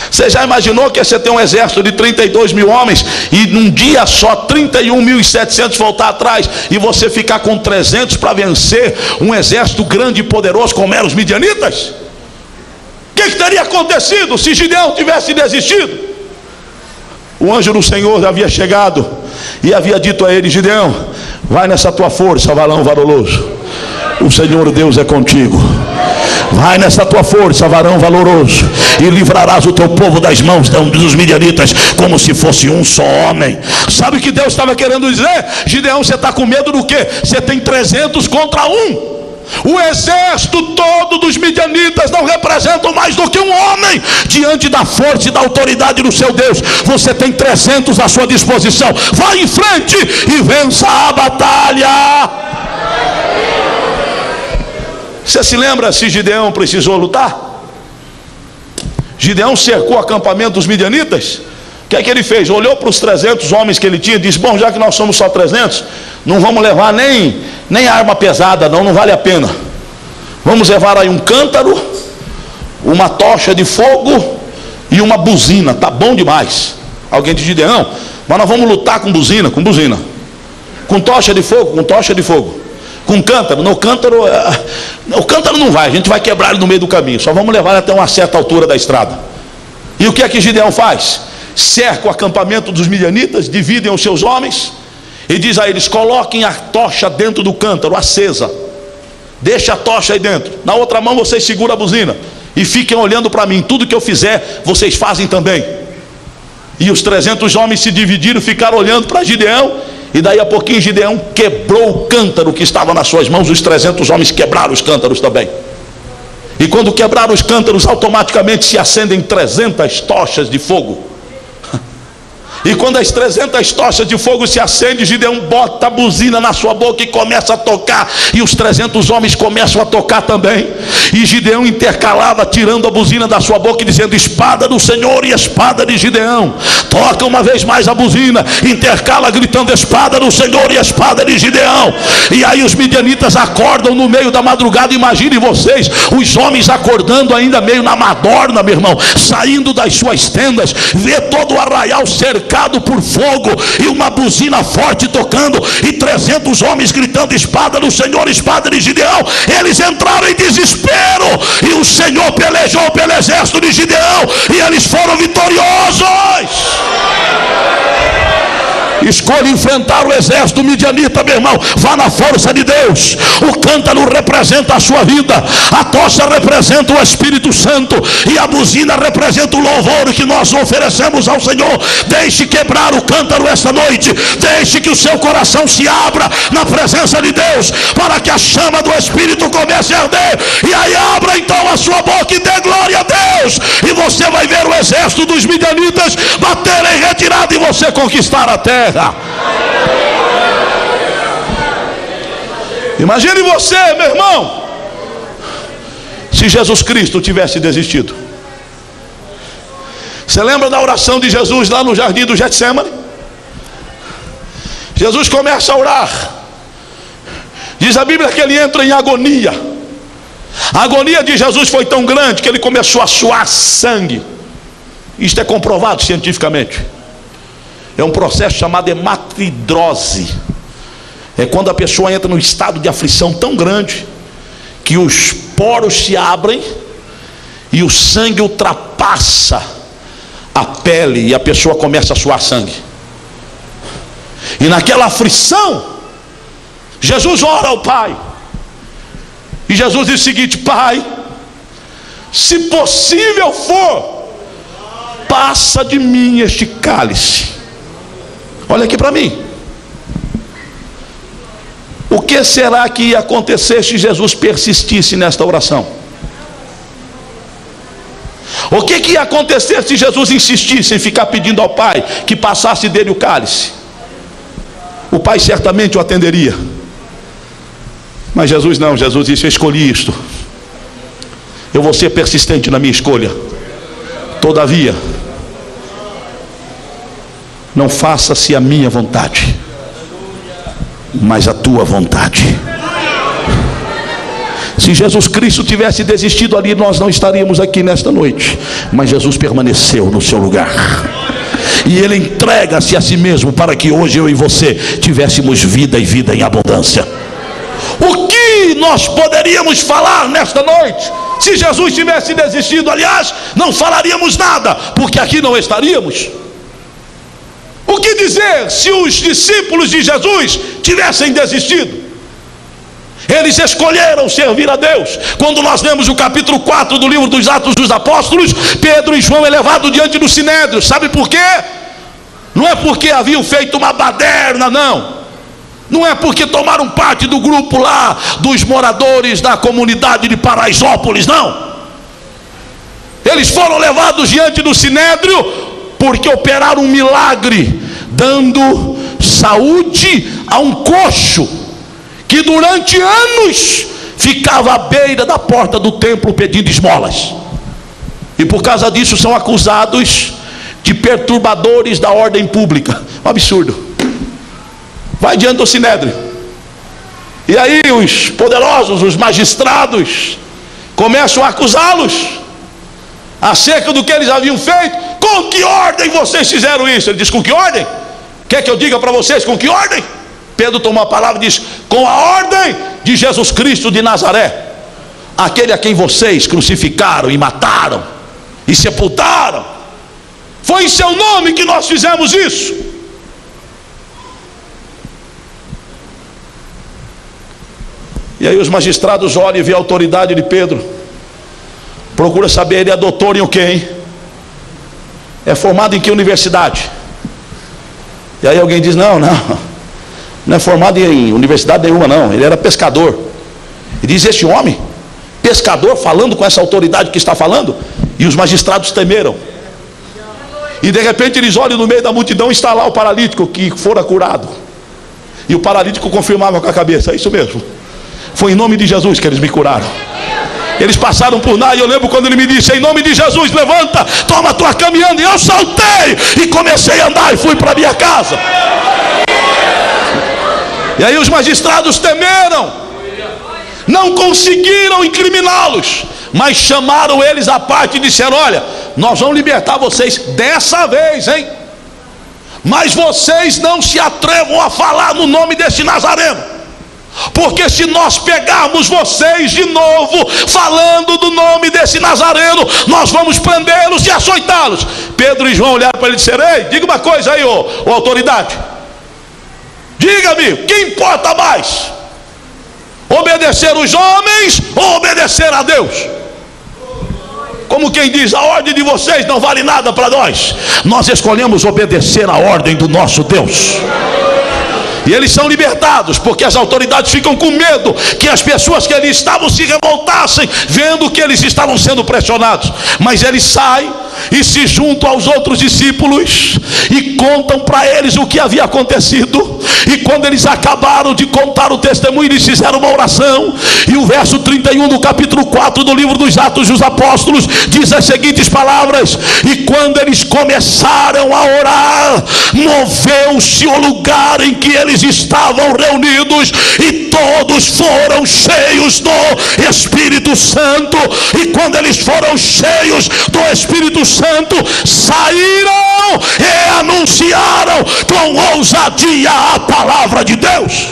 Você já imaginou que você tem um exército de 32 mil homens e num dia só 31.700 voltar atrás e você ficar com 300 para vencer um exército grande e poderoso como eram os midianitas? O que teria acontecido se Gideão tivesse desistido? O anjo do Senhor havia chegado e havia dito a ele: Gideão, vai nessa tua força, varão valoroso, o Senhor Deus é contigo. Vai nessa tua força, varão valoroso, e livrarás o teu povo das mãos dos midianitas, como se fosse um só homem. Sabe o que Deus estava querendo dizer? Gideão, você está com medo do quê? Você tem 300 contra 1. O exército todo dos midianitas não representam mais do que um homem diante da força e da autoridade do seu Deus. Você tem 300 à sua disposição. Vai em frente e vença a batalha. Você se lembra se Gideão precisou lutar? Gideão cercou o acampamento dos midianitas. O que é que ele fez? Olhou para os 300 homens que ele tinha e disse: bom, já que nós somos só 300, não vamos levar nem arma pesada, não vale a pena. Vamos levar aí um cântaro, uma tocha de fogo e uma buzina, tá bom demais. Alguém diz: Gideão, mas nós vamos lutar com buzina, com tocha de fogo, com cântaro. No cântaro, o cântaro não vai, a gente vai quebrar ele no meio do caminho, só vamos levar ele até uma certa altura da estrada. E o que é que Gideão faz? Cerca o acampamento dos midianitas, dividem os seus homens e diz a eles: coloquem a tocha dentro do cântaro, acesa, deixa a tocha aí dentro, na outra mão vocês seguram a buzina e fiquem olhando para mim, tudo que eu fizer vocês fazem também. E os 300 homens se dividiram, ficaram olhando para Gideão, e daí a pouquinho Gideão quebrou o cântaro que estava nas suas mãos. Os 300 homens quebraram os cântaros também. E quando quebraram os cântaros, automaticamente se acendem 300 tochas de fogo. E quando as 300 tochas de fogo se acendem, Gideão bota a buzina na sua boca e começa a tocar. E os 300 homens começam a tocar também. E Gideão intercalava, tirando a buzina da sua boca e dizendo: espada do Senhor e espada de Gideão. Toca uma vez mais a buzina, intercala gritando: espada do Senhor e espada de Gideão. E aí os midianitas acordam no meio da madrugada. Imaginem vocês, os homens acordando ainda meio na madorna, meu irmão, saindo das suas tendas, vê todo o arraial cercado por fogo e uma buzina forte tocando e 300 homens gritando: espada do Senhor, espada de Gideão. Eles entraram em desespero e o Senhor pelejou pelo exército de Gideão e eles foram vitoriosos. Escolha enfrentar o exército midianita, meu irmão. Vá na força de Deus. O cântaro representa a sua vida, a tocha representa o Espírito Santo e a buzina representa o louvor que nós oferecemos ao Senhor. Deixe quebrar o cântaro esta noite. Deixe que o seu coração se abra na presença de Deus, para que a chama do Espírito comece a arder. E aí abra então a sua boca e dê glória a Deus, e você vai ver o exército dos midianitas bater em retirada e você conquistar a terra. Imagine você, meu irmão, se Jesus Cristo tivesse desistido. Você lembra da oração de Jesus lá no jardim do Getsemane? Jesus começa a orar. Diz a Bíblia que ele entra em agonia. A agonia de Jesus foi tão grande que ele começou a suar sangue. Isto é comprovado cientificamente. É um processo chamado hematidrose. É quando a pessoa entra num estado de aflição tão grande que os poros se abrem e o sangue ultrapassa a pele e a pessoa começa a suar sangue. E naquela aflição, Jesus ora ao Pai. E Jesus diz o seguinte: Pai, se possível for, passa de mim este cálice. Olha aqui para mim. O que será que ia acontecer se Jesus persistisse nesta oração? O que ia acontecer se Jesus insistisse em ficar pedindo ao Pai que passasse dele o cálice? O Pai certamente o atenderia. Mas Jesus não. Jesus disse: eu escolhi isto, eu vou ser persistente na minha escolha. Todavia, não faça-se a minha vontade, mas a tua vontade. Se Jesus Cristo tivesse desistido ali, nós não estaríamos aqui nesta noite. Mas Jesus permaneceu no seu lugar. E Ele entrega-se a si mesmo para que hoje eu e você tivéssemos vida e vida em abundância. O que nós poderíamos falar nesta noite? Se Jesus tivesse desistido, aliás, não falaríamos nada, porque aqui não estaríamos. O que dizer se os discípulos de Jesus tivessem desistido? Eles escolheram servir a Deus. Quando nós lemos o capítulo 4 do livro dos Atos dos Apóstolos, Pedro e João é levado diante do Sinédrio. Sabe por quê? Não é porque haviam feito uma baderna, não. Não é porque tomaram parte do grupo lá dos moradores da comunidade de Paraisópolis, não. Eles foram levados diante do Sinédrio porque operaram um milagre, dando saúde a um coxo que durante anos ficava à beira da porta do templo pedindo esmolas. E por causa disso são acusados de perturbadores da ordem pública. Um absurdo. Vai diante do Sinédrio. E aí os poderosos, os magistrados, começam a acusá-los acerca do que eles haviam feito. Com que ordem vocês fizeram isso? Ele diz: com que ordem? Quer que eu diga para vocês com que ordem? Pedro tomou a palavra e diz: com a ordem de Jesus Cristo de Nazaré, aquele a quem vocês crucificaram e mataram e sepultaram. Foi em seu nome que nós fizemos isso. E aí os magistrados olham e vê a autoridade de Pedro. Procura saber, ele é doutor em o quê, hein? É formado em que universidade? E aí alguém diz: não é formado em universidade nenhuma, não. Ele era pescador. E diz: este homem, pescador, falando com essa autoridade que está falando? E os magistrados temeram. E de repente eles olham no meio da multidão, está lá o paralítico que fora curado. E o paralítico confirmava com a cabeça: é isso mesmo, foi em nome de Jesus que eles me curaram. Eles passaram por lá e eu lembro quando ele me disse: em nome de Jesus, levanta, toma a tua caminhando. E eu saltei e comecei a andar e fui para minha casa. E aí os magistrados temeram, não conseguiram incriminá-los, mas chamaram eles à parte e disseram: olha, nós vamos libertar vocês dessa vez, hein? Mas vocês não se atrevam a falar no nome desse Nazareno, porque se nós pegarmos vocês de novo falando do nome desse Nazareno, nós vamos prendê-los e açoitá-los. Pedro e João olharam para ele e disseram: ei, diga uma coisa aí, ô autoridade, diga-me, quem importa mais? Obedecer os homens ou obedecer a Deus? Como quem diz: a ordem de vocês não vale nada para nós. Nós escolhemos obedecer a ordem do nosso Deus. E eles são libertados, porque as autoridades ficam com medo que as pessoas que ali estavam se revoltassem, vendo que eles estavam sendo pressionados. Mas eles saem e se juntam aos outros discípulos e contam para eles o que havia acontecido. E quando eles acabaram de contar o testemunho, eles fizeram uma oração. E o verso 31 do capítulo 4 do livro dos Atos dos Apóstolos diz as seguintes palavras: e quando eles começaram a orar, moveu-se o lugar em que eles estavam reunidos, e todos foram cheios do Espírito Santo. E quando eles foram cheios do Espírito Santo, saíram e anunciaram com ousadia a palavra de Deus.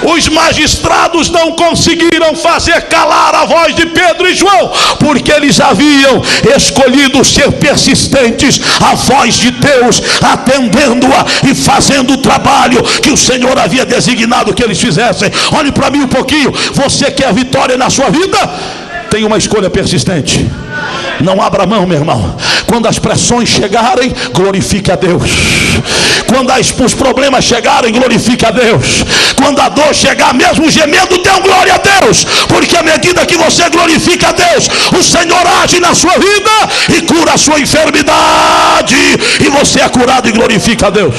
Os magistrados não conseguiram fazer calar a voz de Pedro e João, porque eles haviam escolhido ser persistentes à voz de Deus, atendendo-a e fazendo o trabalho que o Senhor havia designado que eles fizessem. Olhe para mim um pouquinho. Você quer vitória na sua vida? Tem uma escolha persistente. Não abra mão, meu irmão. Quando as pressões chegarem, glorifique a Deus. Quando os problemas chegarem, glorifique a Deus. Quando a dor chegar, mesmo gemendo, dê glória a Deus, porque à medida que você glorifica a Deus, o Senhor age na sua vida e cura a sua enfermidade, e você é curado e glorifica a Deus.